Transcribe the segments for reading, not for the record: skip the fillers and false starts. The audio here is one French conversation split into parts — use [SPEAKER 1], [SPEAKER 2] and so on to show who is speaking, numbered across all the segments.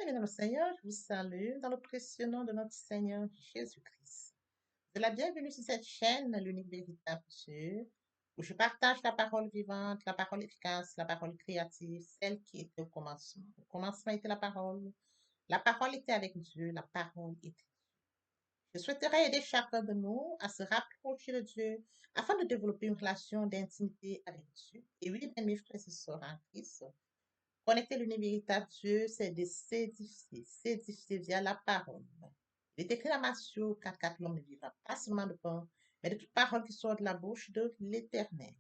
[SPEAKER 1] Bien, dans le Seigneur, je vous salue dans le précieux nom de notre Seigneur Jésus-Christ. C'est la bienvenue sur cette chaîne, l'unique véritable Dieu, où je partage la parole vivante, la parole efficace, la parole créative, celle qui était au commencement. Au commencement était la parole. La parole était avec Dieu, la parole était. Je souhaiterais aider chacun de nous à se rapprocher de Dieu afin de développer une relation d'intimité avec Dieu. Et oui, bien, mes frères et sœurs en Christ, connecter l'univers véritable Dieu, c'est de s'édifier via la parole. Il est écrit dans Matthieu 4, l'homme ne vivra pas seulement de pain, mais de toute parole qui sort de la bouche de l'Éternel.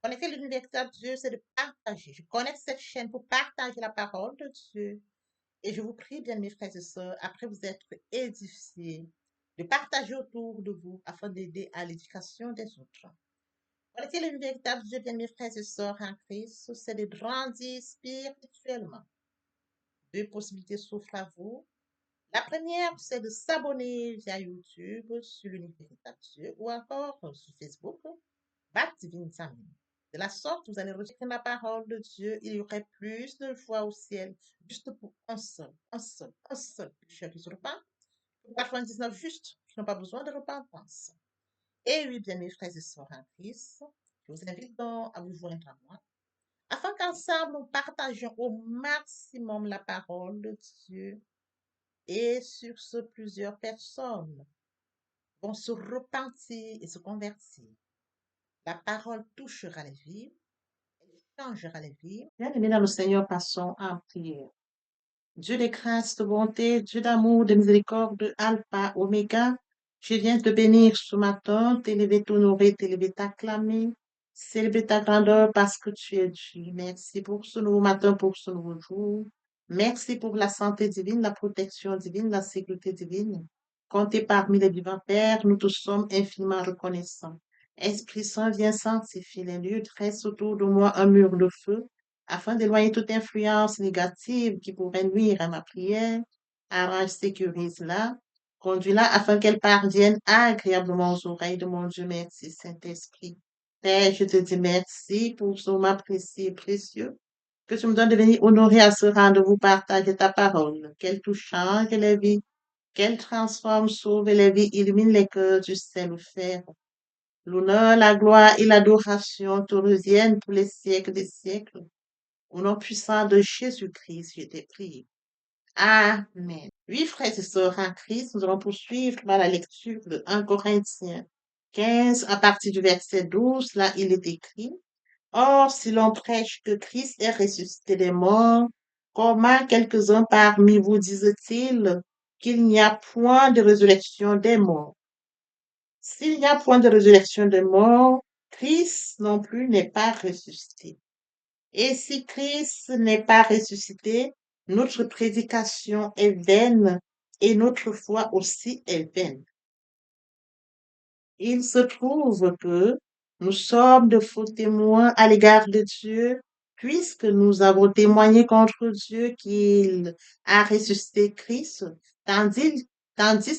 [SPEAKER 1] Connecter l'univers véritable Dieu, c'est de partager. Je connecte cette chaîne pour partager la parole de Dieu. Et je vous prie, bien mes frères et sœurs, après vous être édifiés, de partager autour de vous afin d'aider à l'éducation des autres. Connecter l'univers véritable Dieu, bien mes frères et sœurs en Christ, c'est de grandir spirituellement. Deux possibilités s'offrent à vous. La première, c'est de s'abonner via YouTube sur l'univers véritable Dieu ou encore sur Facebook, Bat Divine Family. De la sorte, vous allez recevoir la parole de Dieu. Il y aurait plus de joie au ciel, juste pour un seul pécheur qui se repent. Pour 99 justes qui n'ont pas besoin de repentance. Et oui, bien mes frères et sœurs en Christ, je vous invite donc à vous joindre à moi afin qu'ensemble nous partagions au maximum la parole de Dieu. Et sur ce, plusieurs personnes vont se repentir et se convertir. La parole touchera les vies, elle changera les vies. Bien-aimés dans le Seigneur, passons en prière. Dieu de grâce, de bonté, Dieu d'amour, de miséricorde, Alpha, Oméga, je viens te bénir ce matin, t'élever, t'honorer, t'élever, t'acclamer, célébrer ta grandeur parce que tu es Dieu. Merci pour ce nouveau matin, pour ce nouveau jour. Merci pour la santé divine, la protection divine, la sécurité divine. Comptez parmi les vivants, Père, nous te sommes infiniment reconnaissants. Esprit Saint, viens sanctifier les lieux, dresse autour de moi un mur de feu afin d'éloigner toute influence négative qui pourrait nuire à ma prière. Arrange, sécurise-la, conduis-la afin qu'elle parvienne agréablement aux oreilles de mon Dieu. Merci, Saint-Esprit. Père, je te dis merci pour ce moment précieux et précieux que tu me donnes de venir honorer à ce rendez-vous, partager ta parole, qu'elle touche, change les vies, qu'elle transforme, sauve les vies, illumine les cœurs, tu sais le faire. L'honneur, la gloire et l'adoration te reviennent pour les siècles des siècles. Au nom puissant de Jésus-Christ, je t'ai prié. Amen. Oui, frères et sœurs en Christ, nous allons poursuivre par la lecture de 1 Corinthiens 15 à partir du verset 12. Là, il est écrit, Or, si l'on prêche que Christ est ressuscité des morts, comment quelques-uns parmi vous disent-ils qu'il n'y a point de résurrection des morts? S'il n'y a point de résurrection des morts, Christ non plus n'est pas ressuscité. Et si Christ n'est pas ressuscité, notre prédication est vaine et notre foi aussi est vaine. Il se trouve que nous sommes de faux témoins à l'égard de Dieu, puisque nous avons témoigné contre Dieu qu'il a ressuscité Christ, tandis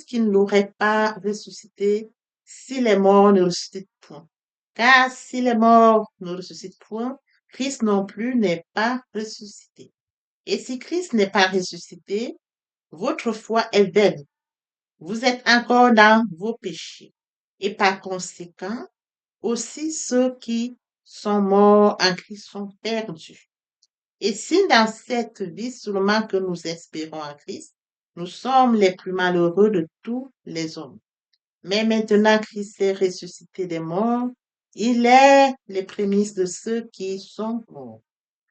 [SPEAKER 1] qu'il n'aurait pas ressuscité si les morts ne ressuscitent point. Car si les morts ne ressuscitent point, Christ non plus n'est pas ressuscité. Et si Christ n'est pas ressuscité, votre foi est vaine. Vous êtes encore dans vos péchés. Et par conséquent, aussi ceux qui sont morts en Christ sont perdus. Et si dans cette vie seulement que nous espérons en Christ, nous sommes les plus malheureux de tous les hommes. Mais maintenant Christ est ressuscité des morts, il est les prémices de ceux qui sont morts.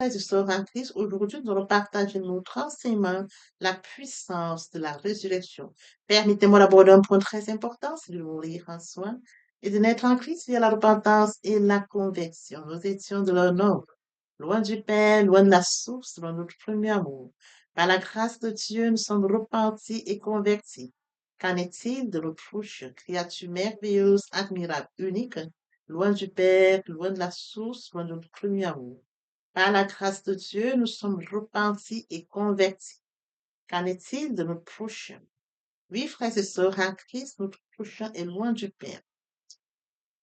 [SPEAKER 1] Frères et sœurs en Christ, aujourd'hui nous allons partager notre enseignement, la puissance de la résurrection. Permettez-moi d'aborder un point très important, c'est de mourir en soi et de naître en Christ via la repentance et la conversion. Nous étions de leur nombre, loin du Père, loin de la source, loin de notre premier amour. Par la grâce de Dieu, nous sommes repentis et convertis. Qu'en est-il de l'autre créature merveilleuse, admirable, unique, loin du Père, loin de la source, loin de notre premier amour? Par la grâce de Dieu, nous sommes repentis et convertis. Qu'en est-il de notre prochain? Oui, frères et sœurs, en Christ, notre prochain est loin du Père.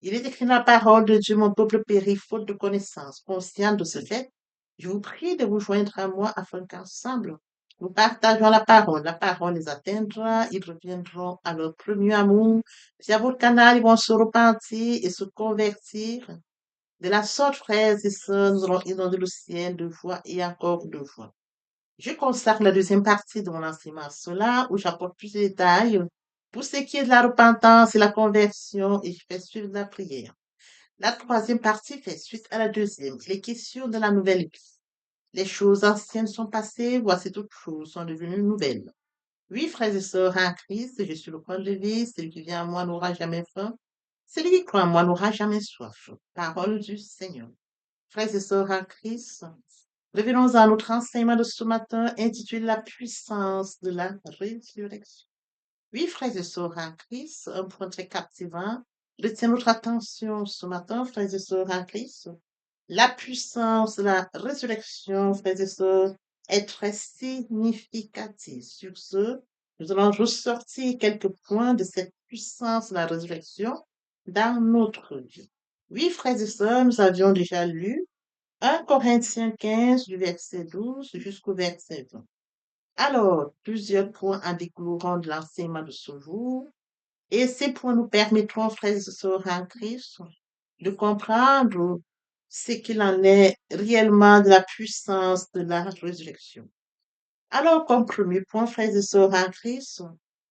[SPEAKER 1] Il est écrit dans la parole de Dieu, mon peuple périt faute de connaissance. Conscient de ce fait, je vous prie de vous joindre à moi afin qu'ensemble, Nous partageons la parole. La parole les atteindra. Ils reviendront à leur premier amour. Via votre canal, ils vont se repentir et se convertir. De la sorte, frères et sœurs, nous allons inonder le ciel de fois et encore de fois. Je consacre la deuxième partie de mon enseignement à cela, où j'apporte plus de détails pour ce qui est de la repentance et la conversion, et je fais suivre la prière. La troisième partie fait suite à la deuxième. Les questions de la nouvelle vie. Les choses anciennes sont passées, voici toutes choses sont devenues nouvelles. Oui, frères et sœurs en Christ, je suis le point de vie, celui qui vient à moi n'aura jamais faim, celui qui croit en moi n'aura jamais soif. Parole du Seigneur. Frères et sœurs en Christ, revenons à notre enseignement de ce matin intitulé La puissance de la résurrection. Oui, frères et sœurs en Christ, un point très captivant retient notre attention ce matin, frères et sœurs en Christ. La puissance de la résurrection, frères et sœurs, est très significative. Sur ce, nous allons ressortir quelques points de cette puissance de la résurrection dans notre vie. Oui, frères et sœurs, nous avions déjà lu 1 Corinthiens 15 du verset 12 jusqu'au verset 20. Alors, plusieurs points en découleront de l'enseignement de ce jour, et ces points nous permettront, frères et sœurs en Christ, de comprendre ce qu'il en est réellement de la puissance de la résurrection. Alors, comme premier point, frères et sœurs en Christ,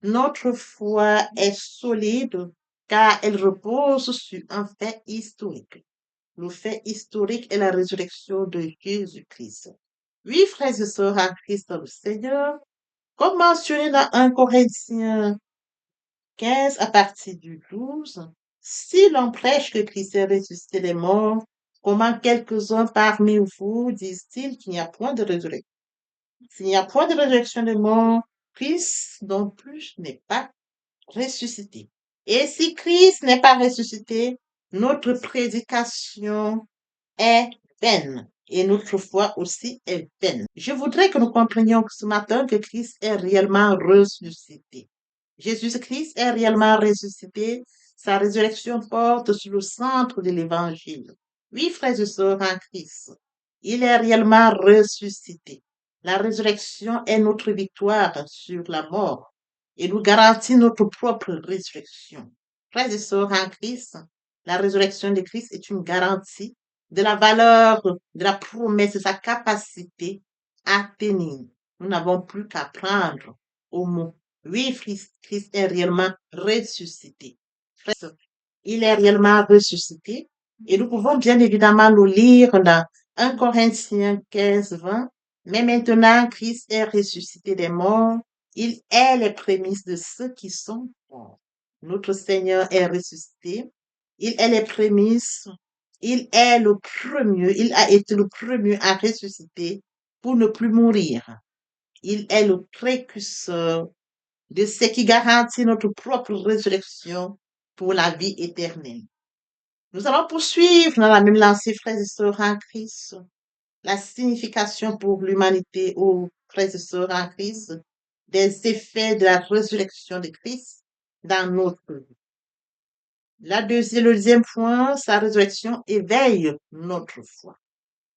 [SPEAKER 1] notre foi est solide car elle repose sur un fait historique. Le fait historique est la résurrection de Jésus-Christ. Oui, frères et sœurs en Christ dans le Seigneur, comme mentionné dans 1 Corinthiens 15 à partir du 12, si l'on prêche que Christ est ressuscité des morts, comment quelques-uns parmi vous disent-ils qu'il n'y a point de résurrection? S'il n'y a point de résurrection des morts, Christ non plus n'est pas ressuscité. Et si Christ n'est pas ressuscité, notre prédication est vaine et notre foi aussi est vaine. Je voudrais que nous comprenions ce matin que Christ est réellement ressuscité. Jésus-Christ est réellement ressuscité. Sa résurrection porte sur le centre de l'évangile. Oui, frères et sœurs en Christ, il est réellement ressuscité. La résurrection est notre victoire sur la mort et nous garantit notre propre résurrection. Frères et sœurs en Christ, la résurrection de Christ est une garantie de la valeur, de la promesse, de sa capacité à tenir. Nous n'avons plus qu'à prendre au mot. Oui, Christ est réellement ressuscité. Il est réellement ressuscité. Et nous pouvons bien évidemment le lire dans 1 Corinthiens 15, 20. Mais maintenant, Christ est ressuscité des morts. Il est les prémices de ceux qui sont morts. Notre Seigneur est ressuscité. Il est les prémices. Il est le premier. Il a été le premier à ressusciter pour ne plus mourir. Il est le précurseur de ce qui garantit notre propre résurrection pour la vie éternelle. Nous allons poursuivre dans la même lancée, frères et sœurs en Christ, la signification pour l'humanité aux frères et sœurs en Christ des effets de la résurrection de Christ dans notre vie. Le deuxième point, sa résurrection éveille notre foi.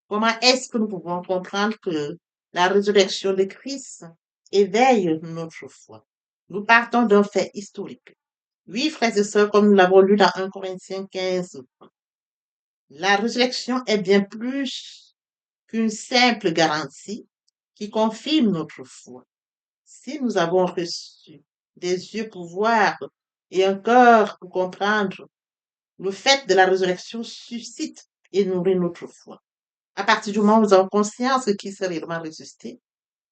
[SPEAKER 1] Comment est-ce que nous pouvons comprendre que la résurrection de Christ éveille notre foi? Nous partons d'un fait historique. Oui, frères et sœurs, comme nous l'avons lu dans 1 Corinthiens 15, la résurrection est bien plus qu'une simple garantie qui confirme notre foi. Si nous avons reçu des yeux pour voir et un cœur pour comprendre, le fait de la résurrection suscite et nourrit notre foi. À partir du moment où nous avons conscience que Christ est réellement ressuscité,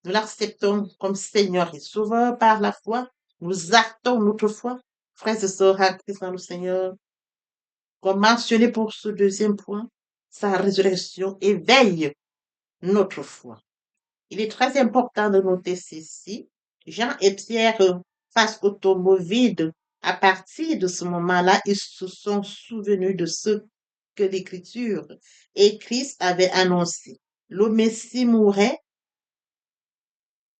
[SPEAKER 1] nous l'acceptons comme Seigneur et Sauveur par la foi, nous actons notre foi. Frères et sœurs en Christ dans le Seigneur, comme mentionné pour ce deuxième point, sa résurrection éveille notre foi. Il est très important de noter ceci. Jean et Pierre, face au tombeau vide, à partir de ce moment-là, ils se sont souvenus de ce que l'Écriture et Christ avaient annoncé. Le Messie mourrait,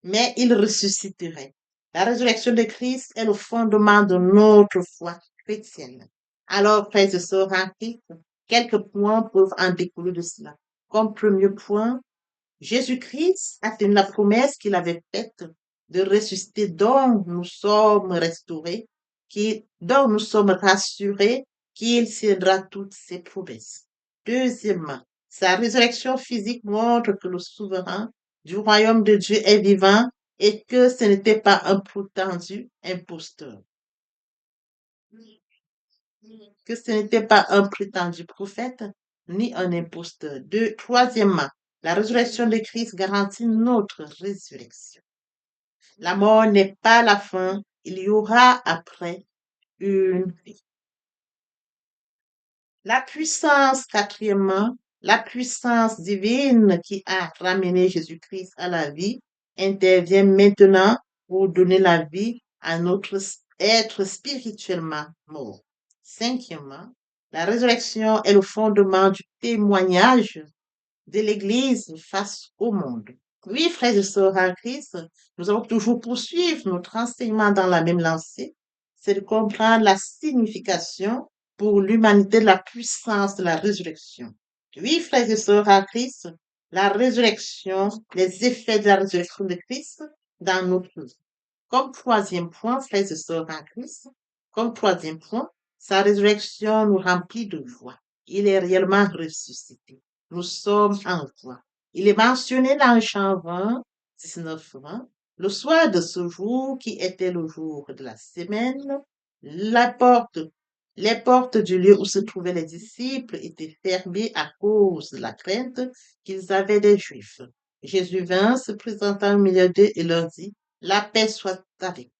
[SPEAKER 1] mais il ressusciterait. La résurrection de Christ est le fondement de notre foi chrétienne. Alors, frères et sœurs en Christ, quelques points peuvent en découler de cela. Comme premier point, Jésus-Christ a tenu la promesse qu'il avait faite de ressusciter, dont nous sommes restaurés, dont nous sommes rassurés qu'il tiendra toutes ses promesses. Deuxièmement, sa résurrection physique montre que le souverain du royaume de Dieu est vivant et que ce n'était pas un prétendu imposteur, que ce n'était pas un prétendu prophète ni un imposteur. Troisièmement, la résurrection de Christ garantit notre résurrection. La mort n'est pas la fin, il y aura après une vie. La puissance, quatrièmement, la puissance divine qui a ramené Jésus-Christ à la vie intervient maintenant pour donner la vie à notre être spirituellement mort. Cinquièmement, la résurrection est le fondement du témoignage de l'Église face au monde. Oui, frères et sœurs en Christ, nous allons toujours poursuivre notre enseignement dans la même lancée. C'est de comprendre la signification pour l'humanité de la puissance de la résurrection. Oui, frères et sœurs en Christ, la résurrection, les effets de la résurrection de Christ dans notre vie. Comme troisième point, frères et sœurs en Christ, comme troisième point, sa résurrection nous remplit de joie. Il est réellement ressuscité. Nous sommes en joie. Il est mentionné dans Jean 20, 19, 20. Le soir de ce jour, qui était le jour de la semaine, la porte, les portes du lieu où se trouvaient les disciples étaient fermées à cause de la crainte qu'ils avaient des Juifs. Jésus vint, se présentant au milieu d'eux et leur dit, la paix soit avec vous.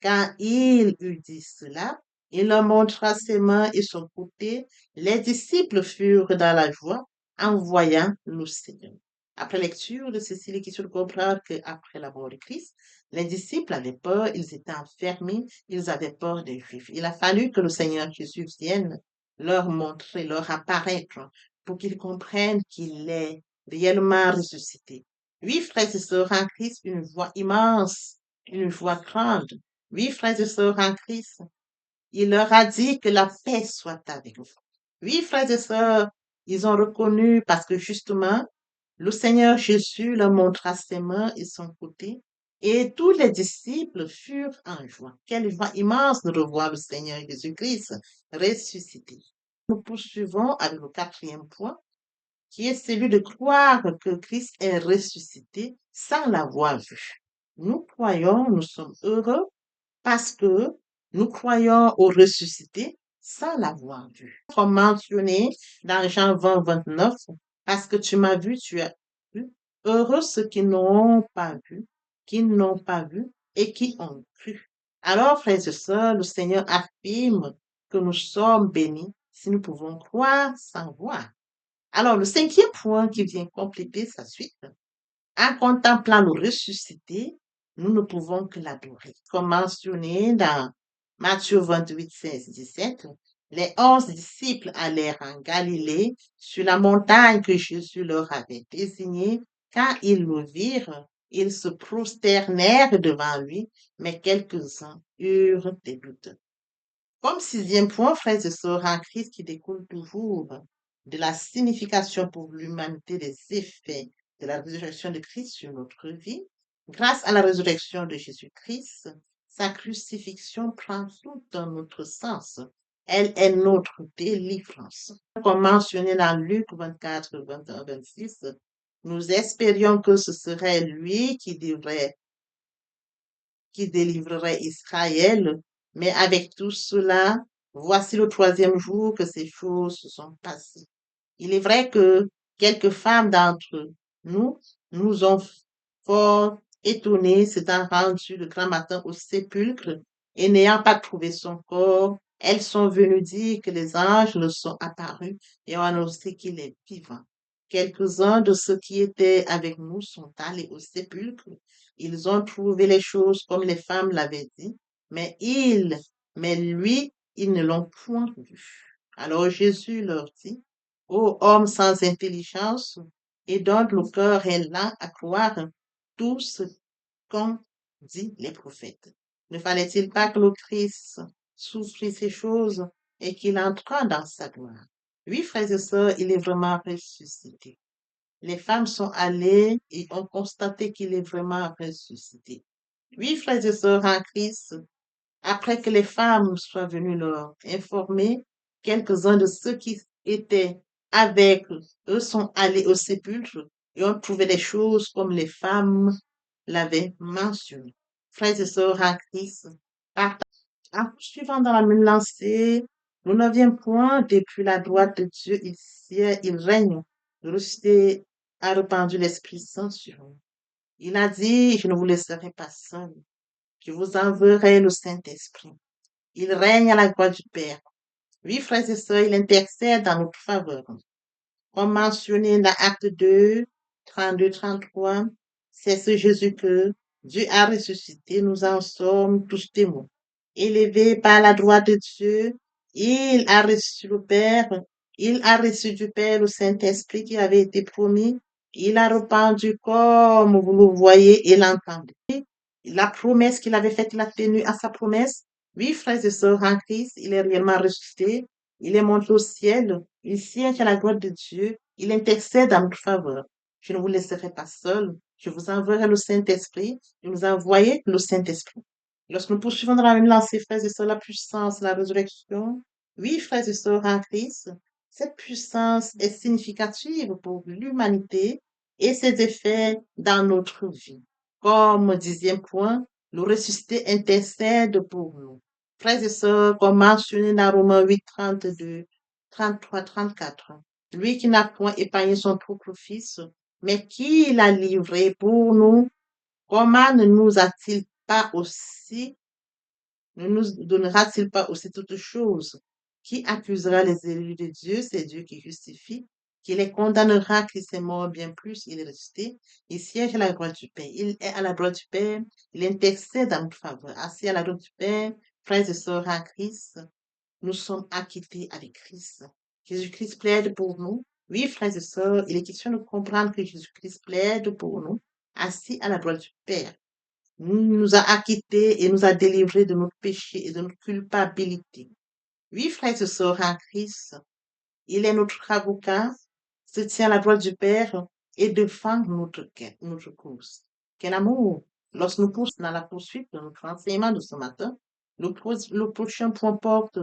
[SPEAKER 1] Quand il eut dit cela, il leur montra ses mains et son côté. Les disciples furent dans la joie en voyant le Seigneur. Après lecture de ceci, l'Écriture comprend qu'après la mort de Christ, les disciples avaient peur, ils étaient enfermés, ils avaient peur des Juifs. Il a fallu que le Seigneur Jésus vienne leur montrer, leur apparaître, pour qu'ils comprennent qu'il est réellement ressuscité. Oui, frères et sœurs en Christ, une voix immense, une voix grande. Oui, frères et sœurs en Christ, il leur a dit que la paix soit avec vous. Oui, frères et sœurs, ils ont reconnu parce que justement, le Seigneur Jésus leur montra ses mains et son côté, et tous les disciples furent en joie. Quelle joie immense de revoir le Seigneur Jésus-Christ ressuscité. Nous poursuivons avec le quatrième point, qui est celui de croire que Christ est ressuscité sans l'avoir vu. Nous croyons, nous sommes heureux parce que nous croyons au ressuscité sans l'avoir vu. Comme mentionné dans Jean 20, 29, parce que tu m'as vu, tu as vu. Heureux ceux qui n'ont pas vu et qui ont cru. Alors, frères et sœurs, le Seigneur affirme que nous sommes bénis si nous pouvons croire sans voir. Alors, le cinquième point qui vient compléter sa suite, en contemplant le ressuscité, nous ne pouvons que l'adorer. Comme mentionné dans Matthieu 28, 16, 17, les 11 disciples allèrent en Galilée sur la montagne que Jésus leur avait désignée. Quand ils le virent, ils se prosternèrent devant lui, mais quelques-uns eurent des doutes. Comme sixième point, frères et sœurs en Christ, qui découle toujours de la signification pour l'humanité des effets de la résurrection de Christ sur notre vie, grâce à la résurrection de Jésus-Christ, sa crucifixion prend tout un autre sens. Elle est notre délivrance. Comme mentionné dans Luc 24, 21, 26, nous espérions que ce serait lui qui délivrerait Israël. Mais avec tout cela, voici le troisième jour que ces choses se sont passées. Il est vrai que quelques femmes d'entre nous nous ont fort étonnés s'étant rendues le grand matin au sépulcre et n'ayant pas trouvé son corps. Elles sont venues dire que les anges leur sont apparus et ont annoncé qu'il est vivant. Quelques-uns de ceux qui étaient avec nous sont allés au sépulcre. Ils ont trouvé les choses comme les femmes l'avaient dit, mais lui, ils ne l'ont point vu. Alors Jésus leur dit, ô homme sans intelligence, et dont le cœur est lent à croire tout ce qu'ont dit les prophètes. Ne fallait-il pas que le Christ souffrit ces choses et qu'il entrât dans sa gloire? Oui, frères et sœurs, il est vraiment ressuscité. Les femmes sont allées et ont constaté qu'il est vraiment ressuscité. Oui, frères et sœurs en Christ, après que les femmes soient venues leur informer, quelques-uns de ceux qui étaient avec eux sont allés au sépulcre et ont trouvé des choses comme les femmes l'avaient mentionné. Frères et sœurs en Christ, en poursuivant dans la même lancée, le neuvième point, depuis la droite de Dieu, il sied, il règne. Le ressuscité a répandu l'Esprit Saint sur nous. Il a dit, je ne vous laisserai pas seul, je vous enverrai le Saint-Esprit. Il règne à la gloire du Père. Oui, frères et sœurs, il intercède en notre faveur. Comme mentionné dans Acte 2, 32, 33, c'est ce Jésus que Dieu a ressuscité, nous en sommes tous témoins. Élevé par la droite de Dieu, il a reçu le Père, il a reçu du Père le Saint-Esprit qui avait été promis, il a répandu comme vous le voyez et l'entendez. La promesse qu'il avait faite, il a tenu à sa promesse. Oui, frères et sœurs en Christ, il est réellement ressuscité. Il est monté au ciel. Il siège à la gloire de Dieu. Il intercède en notre faveur. Je ne vous laisserai pas seul. Je vous enverrai le Saint-Esprit. Je vous envoyer le Saint-Esprit. Lorsque nous poursuivons dans la même lancée, frères et sœurs, la puissance de la résurrection, oui, frères et sœurs en Christ, cette puissance est significative pour l'humanité et ses effets dans notre vie. Comme dixième point, le ressuscité intercède pour nous. Frères et sœurs, comme mentionné dans Romains 8, 32, 33, 34. Lui qui n'a point épargné son propre fils, mais qui l'a livré pour nous, comment ne nous a-t-il pas aussi ne nous donnera-t-il pas aussi toutes choses? Qui accusera les élus de Dieu? C'est Dieu qui justifie. Qui les condamnera? Christ est mort, bien plus, il est ressuscité. Il siège à la droite du Père. Il est à la droite du Père. Il intercède en notre faveur. Assis à la droite du Père, frères et sœurs en Christ, nous sommes acquittés avec Christ. Jésus-Christ plaide pour nous. Oui, frères et sœurs, il est question de comprendre que Jésus-Christ plaide pour nous, assis à la droite du Père nous a acquittés et nous a délivrés de notre péché et de notre culpabilité. Oui, frères et sœurs en Christ, il est notre avocat, se tient à la droite du Père et défend notre quête, notre cause. Quel amour! Lorsque nous poussons dans la poursuite de notre enseignement de ce matin, le prochain point porte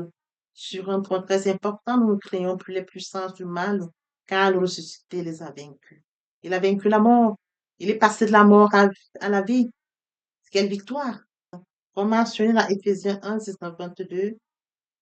[SPEAKER 1] sur un point très important. Nous ne créons plus les puissances du mal, car le ressuscité les a vaincus. Il a vaincu la mort. Il est passé de la mort à la vie. Quelle victoire! Comme mentionné dans Éphésiens 1, 19, 22,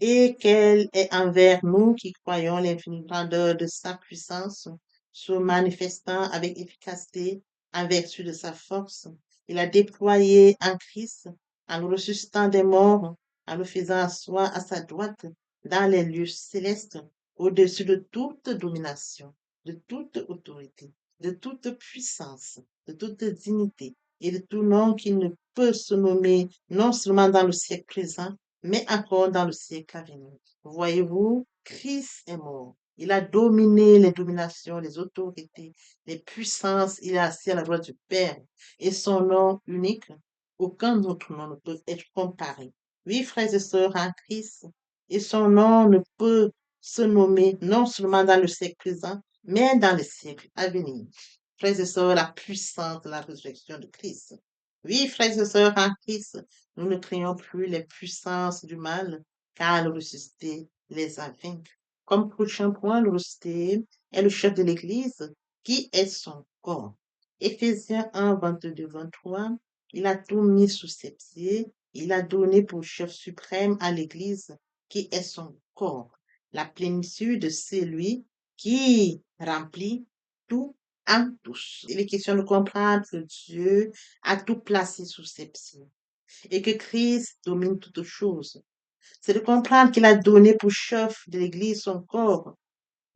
[SPEAKER 1] et qu'elle est envers nous qui croyons l'infinie grandeur de sa puissance, se manifestant avec efficacité en vertu de sa force. Il a déployé en Christ, en le ressuscitant des morts, en le faisant asseoir à sa droite dans les lieux célestes, au-dessus de toute domination, de toute autorité, de toute puissance, de toute dignité et de tout nom qui ne peut se nommer non seulement dans le siècle présent, mais encore dans le siècle à venir. Voyez-vous, Christ est mort. Il a dominé les dominations, les autorités, les puissances. Il est assis à la droite du Père. Et son nom unique, aucun autre nom ne peut être comparé. Oui, frères et sœurs en Christ, et son nom ne peut se nommer non seulement dans le siècle présent, mais dans le siècle à venir. Frères et sœurs, la puissance de la résurrection de Christ. Oui, frères et sœurs en Christ, nous ne craignons plus les puissances du mal, car le ressuscité les a vaincus. Comme prochain point, le ressuscité est le chef de l'Église, qui est son corps. Éphésiens 1, 22, 23, il a tout mis sous ses pieds, il a donné pour chef suprême à l'Église, qui est son corps. La plénitude, c'est lui qui remplit tout en tous. Il est question de comprendre que Dieu a tout placé sous ses pieds et que Christ domine toutes choses. C'est de comprendre qu'il a donné pour chef de l'Église son corps,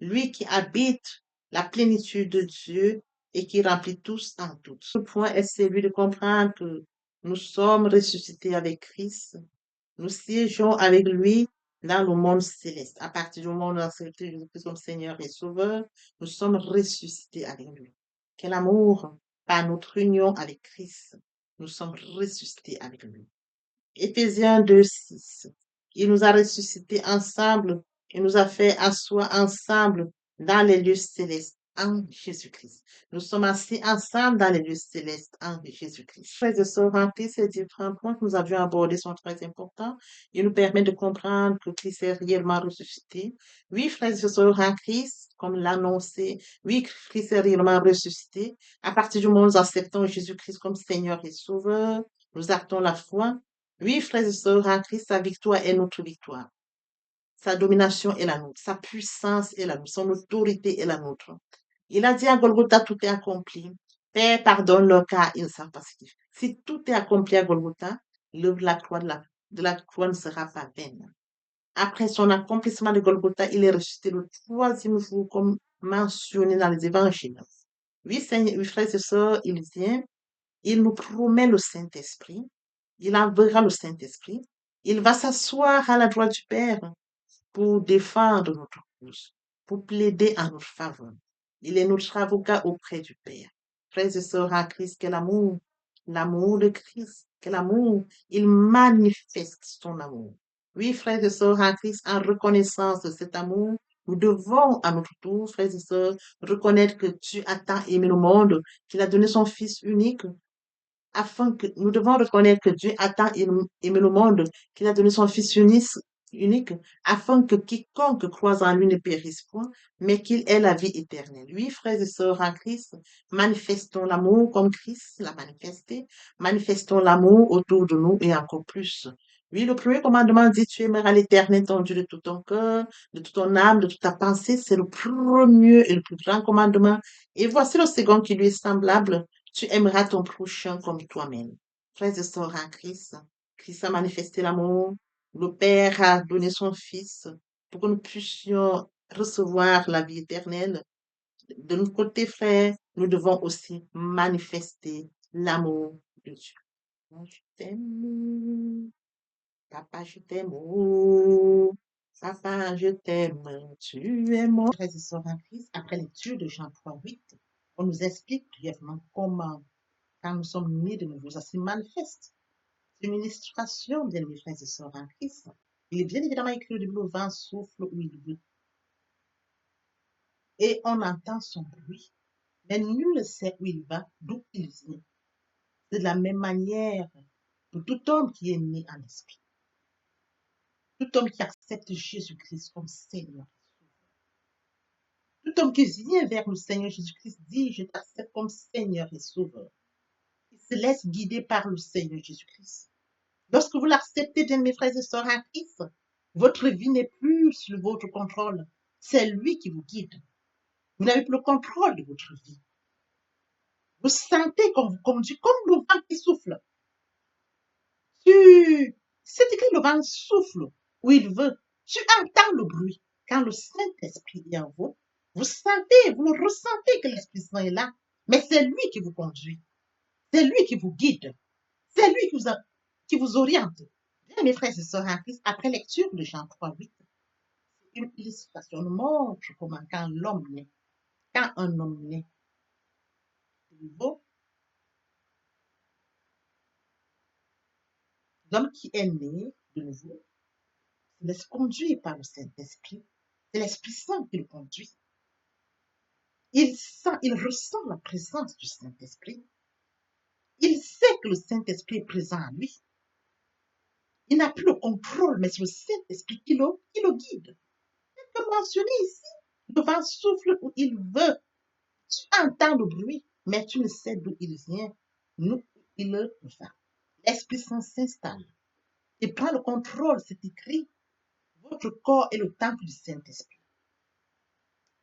[SPEAKER 1] lui qui habite la plénitude de Dieu et qui remplit tous en tout. Ce point est celui de comprendre que nous sommes ressuscités avec Christ, nous siégeons avec lui dans le monde céleste. À partir du moment où nous avons accepté Jésus-Christ comme Seigneur et Sauveur, nous sommes ressuscités avec lui. Quel amour par notre union avec Christ. Nous sommes ressuscités avec lui. Éphésiens 2, 6. Il nous a ressuscités ensemble et nous a fait asseoir ensemble dans les lieux célestes en Jésus-Christ. Nous sommes assis ensemble dans les lieux célestes en Jésus-Christ. Frères et sœurs, en Christ, ces différents points que nous avions abordés sont très importants. Ils nous permettent de comprendre que Christ est réellement ressuscité. Oui, frères et sœurs, en Christ, comme l'annonçait, oui, Christ est réellement ressuscité. À partir du moment où nous acceptons Jésus-Christ comme Seigneur et Sauveur, nous actons la foi. Oui, frères et sœurs, en Christ, sa victoire est notre victoire. Sa domination est la nôtre. Sa puissance est la nôtre. Son autorité est la nôtre. Il a dit à Golgotha, tout est accompli. Père, pardonne-leur car ils ne savent pas ce qu'ils font. Si tout est accompli à Golgotha, la croix de la croix ne sera pas vaine. Après son accomplissement de Golgotha, il est ressuscité le troisième jour, comme mentionné dans les évangiles. Oui, Seigneur, oui, frères et sœurs, il vient, il nous promet le Saint-Esprit, il enverra le Saint-Esprit, il va s'asseoir à la droite du Père pour défendre notre cause, pour plaider en notre faveur. Il est notre avocat auprès du Père. Frères et sœurs en Christ, quel amour, l'amour de Christ, quel amour, il manifeste son amour. Oui, frères et sœurs en Christ, en reconnaissance de cet amour, nous devons à notre tour, frères et sœurs, reconnaître que Dieu a tant aimé le monde qu'il a donné son Fils unique afin que nous devons reconnaître que Dieu a tant aimé le monde qu'il a donné son Fils unique, afin que quiconque croise en lui ne périsse point, mais qu'il ait la vie éternelle. Oui, frères et sœurs en Christ, manifestons l'amour comme Christ l'a manifesté, manifestons l'amour autour de nous et encore plus. Oui, le premier commandement dit, tu aimeras l'Éternel, ton Dieu, de tout ton cœur, de toute ton âme, de toute ta pensée. C'est le premier et le plus grand commandement. Et voici le second qui lui est semblable. Tu aimeras ton prochain comme toi-même. Frères et sœurs en Christ, Christ a manifesté l'amour. Le Père a donné son Fils pour que nous puissions recevoir la vie éternelle. De notre côté, frère, nous devons aussi manifester l'amour de Dieu. Je t'aime. Papa, je t'aime. Oh, papa, je t'aime. Tu es mon. Frères et sœurs en Christ, après lecture de Jean 3:8, on nous explique brièvement comment, quand nous sommes nés de nouveau, ça se manifeste. C'est une illustration, bien mes frères et sœurs en Christ. Il est bien évidemment écrit au début, le vent souffle où il veut. Et on entend son bruit. Mais nul ne sait où il va, d'où il vient. C'est de la même manière pour tout homme qui est né en esprit. Tout homme qui accepte Jésus-Christ comme Seigneur. Tout homme qui vient vers le Seigneur Jésus-Christ dit, je t'accepte comme Seigneur et Sauveur. Il se laisse guider par le Seigneur Jésus-Christ. Lorsque vous l'acceptez, bien mes frères et sœurs en Christ, votre vie n'est plus sous votre contrôle. C'est lui qui vous guide. Vous n'avez plus le contrôle de votre vie. Vous sentez qu'on vous conduit comme le vent qui souffle. C'est écrit le vent souffle où il veut. Tu entends le bruit. Quand le Saint-Esprit est en vous, vous sentez, vous le ressentez que l'Esprit Saint est là. Mais c'est lui qui vous conduit. C'est lui qui vous guide. C'est lui qui vous oriente. Bien, mes frères et sœurs en Christ, après lecture de Jean 3:8, une illustration nous montre comment quand l'homme naît, quand un homme naît de nouveau, l'homme qui est né de nouveau se laisse conduire par le Saint-Esprit. C'est l'Esprit Saint qui le conduit. Il ressent la présence du Saint-Esprit. Il sait que le Saint-Esprit est présent en lui. Il n'a plus le contrôle, mais c'est le Saint-Esprit qui le guide. Comme mentionné ici, le vent souffle où il veut. Tu entends le bruit, mais tu ne sais d'où il vient, d'où il va. L'Esprit Saint s'installe. Il prend le contrôle, c'est écrit. Votre corps est le temple du Saint-Esprit.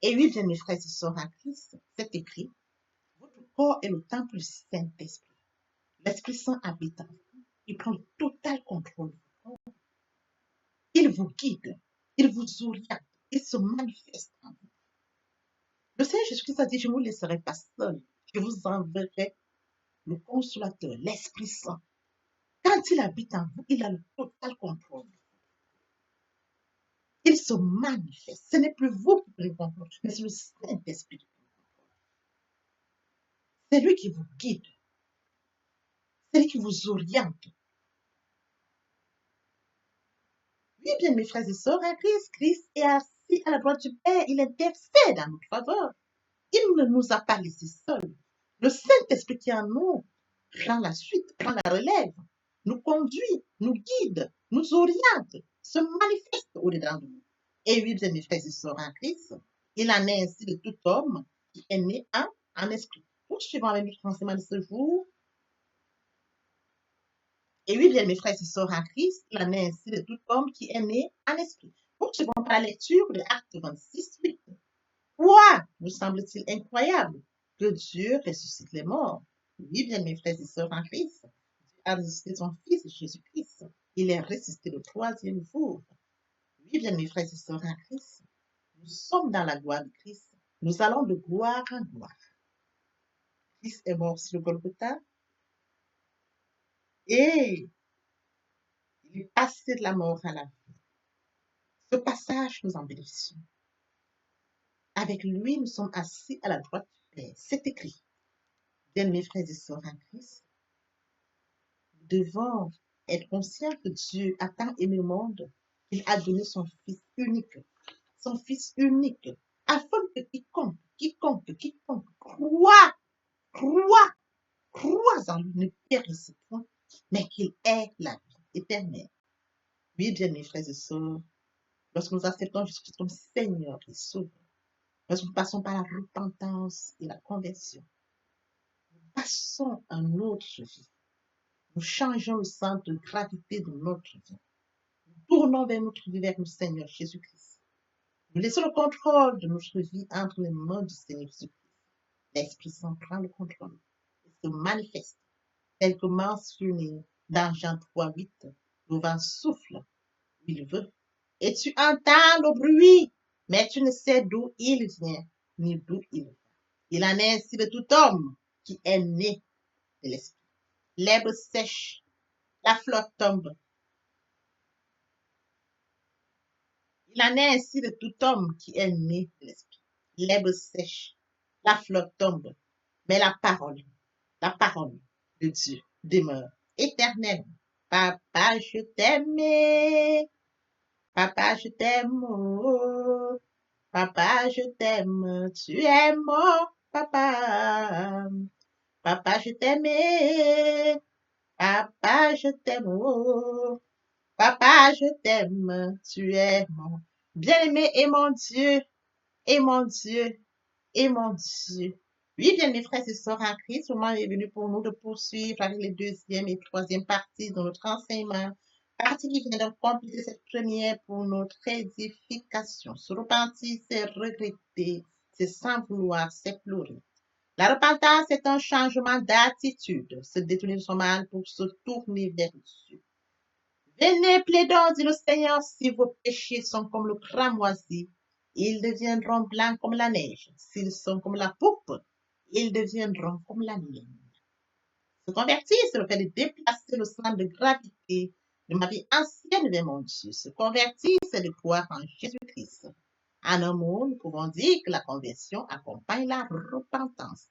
[SPEAKER 1] Et oui, bien mes frères et sœurs en Christ, c'est écrit. Votre corps est le temple du Saint-Esprit. L'Esprit Saint habite en vous. Il prend le total contrôle. Il vous guide. Il vous oriente. Il se manifeste en vous. Le Seigneur Jésus-Christ a dit, je ne vous laisserai pas seul. Je vous enverrai le consolateur, l'Esprit Saint. Quand il habite en vous, il a le total contrôle. Il se manifeste. Ce n'est plus vous qui prenez le contrôle, mais c'est le Saint-Esprit qui prend le contrôle. C'est lui qui vous guide. C'est lui qui vous oriente. Oui, bien, mes frères et sœurs, en Christ est assis à la droite du Père. Il intercède en notre faveur. Il ne nous a pas laissés seuls. Le Saint-Esprit qui est en nous prend la suite, prend la relève, nous conduit, nous guide, nous oriente, se manifeste au-dedans de nous. Et oui, bien mes frères et sœurs en Christ, il en est ainsi de tout homme qui est né en esprit. Poursuivons avec notre enseignement de ce jour. Et oui, bien mes frères et sœurs en Christ, il en est ainsi de tout homme qui est né en esprit. Poursuivons par la lecture de Actes 26, 8. Quoi vous semble-t-il incroyable que Dieu ressuscite les morts? Oui, bien mes frères et sœurs en Christ, Dieu a ressuscité son Fils Jésus-Christ. Il est ressuscité le troisième jour. Oui, bien mes frères et sœurs en Christ, nous sommes dans la gloire de Christ. Nous allons de gloire en gloire. Christ est mort sur le Golgotha et il est passé de la mort à la vie. Ce passage, nous en bénéficions. Avec lui, nous sommes assis à la droite du Père. C'est écrit. Bien mes frères et sœurs en Christ, nous devons être conscients que Dieu a tant aimé le monde qu'il a donné son Fils unique, afin que quiconque croit en lui ne périsse point, mais qu'il ait la vie éternelle. Oui, bien mes frères et sœurs, lorsque nous acceptons Jésus comme Seigneur et Sauveur, lorsque nous passons par la repentance et la conversion, nous passons à notre vie. Nous changeons le centre de gravité de notre vie. Nous tournons vers notre vie, vers le Seigneur Jésus-Christ. Nous laissons le contrôle de notre vie entre les mains du Seigneur Jésus-Christ. L'Esprit Saint prend le contrôle et se manifeste tel que mentionné dans Jean 3, 8. Le vent souffle où il veut et tu entends le bruit, mais tu ne sais d'où il vient ni d'où il va. Il en est ainsi de tout homme qui est né de l'Esprit. L'herbe sèche, la flotte tombe. Il en est ainsi de tout homme qui est né de l'Esprit. L'herbe sèche, la flotte tombe, mais la parole de Dieu demeure éternelle. Papa, je t'aime. Papa, je t'aime. Oh. Papa, je t'aime. Tu es mon papa. Papa, je t'aime. Papa, je t'aime. Oh. Papa, je t'aime. Tu es mon bien-aimé et mon Dieu. Et mon Dieu. Et mon Dieu. Oui, bien mes frères et sœurs en Christ, le moment est venu pour nous de poursuivre avec les deuxième et troisième parties de notre enseignement. Partie qui vient de compléter cette première pour notre édification. Se repentir, c'est regretter, c'est sans vouloir, c'est pleurer. La repentance est un changement d'attitude, se détourner de son mal pour se tourner vers Dieu. Venez, plaidons, dit le Seigneur, si vos péchés sont comme le cramoisi, ils deviendront blancs comme la neige. S'ils sont comme la pourpre, ils deviendront comme la laine. Se convertir, c'est le fait de déplacer le centre de gravité de ma vie ancienne vers mon Dieu. Se convertir, c'est de croire en Jésus-Christ. En un mot, nous pouvons dire que la conversion accompagne la repentance.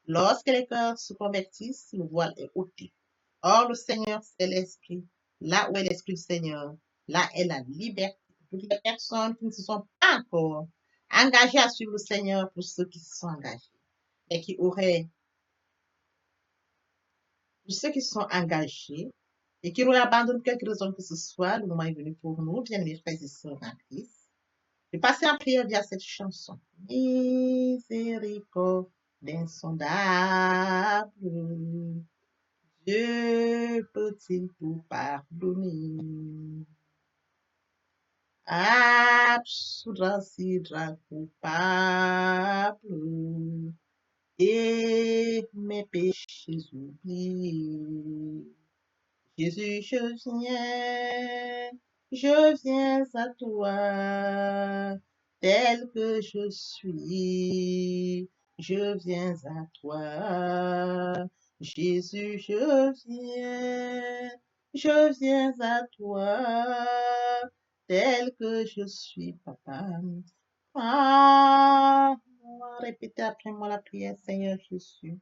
[SPEAKER 1] Lorsque les cœurs se convertissent, le voile est ôté. Or, le Seigneur, c'est l'Esprit. Là où est l'Esprit du Seigneur, là est la liberté. Toutes les personnes qui ne se sont pas encore engagées à suivre le Seigneur, pour ceux qui se sont engagés, et qui auraient, pour ceux qui se sont engagés, et qui auraient abandonné quelque raison que ce soit, le moment est venu pour nous, bien mes frères et sœurs en Christ, de passer en prière via cette chanson. Miséricorde insondable, Dieu peut-il tout pardonner? Absoudra sidra coupable et mes péchés oubliés. Jésus, je viens à toi, tel que je suis, je viens à toi. Jésus, je viens à toi, tel que je suis, papa. Ah, répétez après moi la prière, Seigneur Jésus.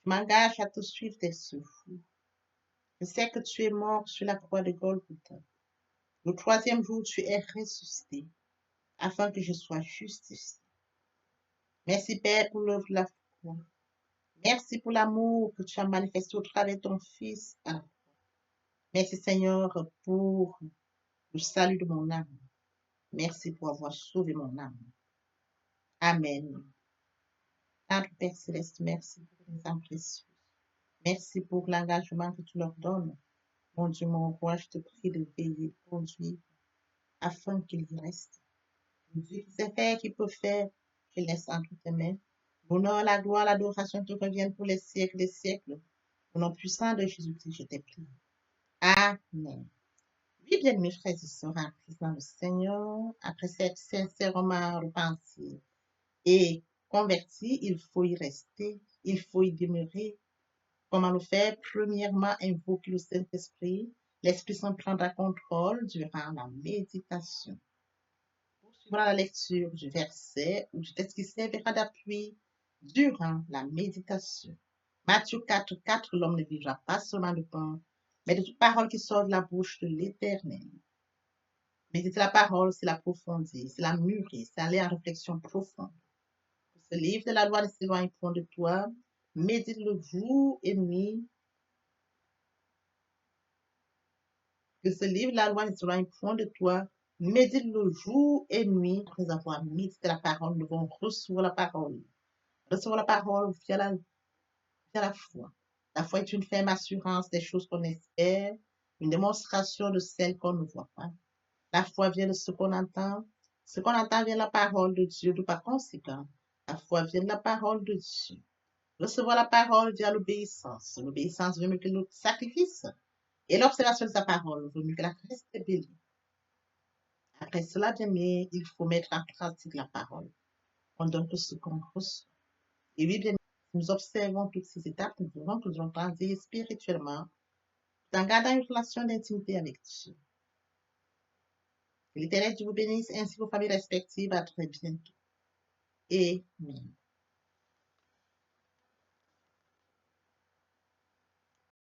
[SPEAKER 1] Je m'engage à te suivre tes souffles. Je sais que tu es mort sur la croix de Golgotha. Le troisième jour, tu es ressuscité afin que je sois justifié. Merci, Père, pour l'œuvre de la foi. Merci pour l'amour que tu as manifesté au travers de ton Fils. Merci, Seigneur, pour le salut de mon âme. Merci pour avoir sauvé mon âme. Amen. Notre Père Céleste, merci pour les âmes précieuses. Merci pour l'engagement que tu leur donnes. Mon Dieu, mon roi, je te prie de veiller pour lui afin qu'il y reste. Dieu qui sait faire, qui peut faire, je laisse entre tes mains. L'honneur, la gloire, l'adoration te reviennent pour les siècles des siècles. Au nom puissant de Jésus-Christ, je t'ai prié. Amen. Oui, bien, mes frères et sœurs, en Christ dans le Seigneur, après s'être sincèrement repenti et converti, il faut y rester, il faut y demeurer. Comment le faire? Premièrement, invoquer le Saint-Esprit. L'Esprit Saint prendra contrôle durant la méditation. Poursuivre la lecture du verset ou du texte qui servira d'appui durant la méditation. Matthieu 4, 4, l'homme ne vivra pas seulement de pain, mais de toute parole qui sort de la bouche de l'Éternel. Méditer la parole, c'est l'approfondir, c'est la mûrir, c'est aller en réflexion profonde. Ce livre de la loi ne s'éloigne point de toi. Médite-le jour et nuit. Que ce livre de la loi ne s'éloigne point de toi. Médite-le jour et nuit. Après avoir médité la parole, nous devons recevoir la parole. Recevoir la parole via la foi. La foi est une ferme assurance des choses qu'on espère, une démonstration de celles qu'on ne voit pas. La foi vient de ce qu'on entend. Ce qu'on entend vient de la parole de Dieu, de par conséquent. La foi vient de la parole de Dieu. Recevoir la parole via l'obéissance. L'obéissance veut mieux que le sacrifice. Et l'observation de sa parole vaut mieux que la reste rébellion. Après cela, bien aimé, il faut mettre en pratique la parole. On donne tout ce qu'on reçoit. Et oui, bien, nous observons toutes ces étapes, nous devons toujours grandir spirituellement, en gardant une relation d'intimité avec Dieu. Que l'Éternel Dieu vous bénisse ainsi vos familles respectives. À très bientôt. Amen.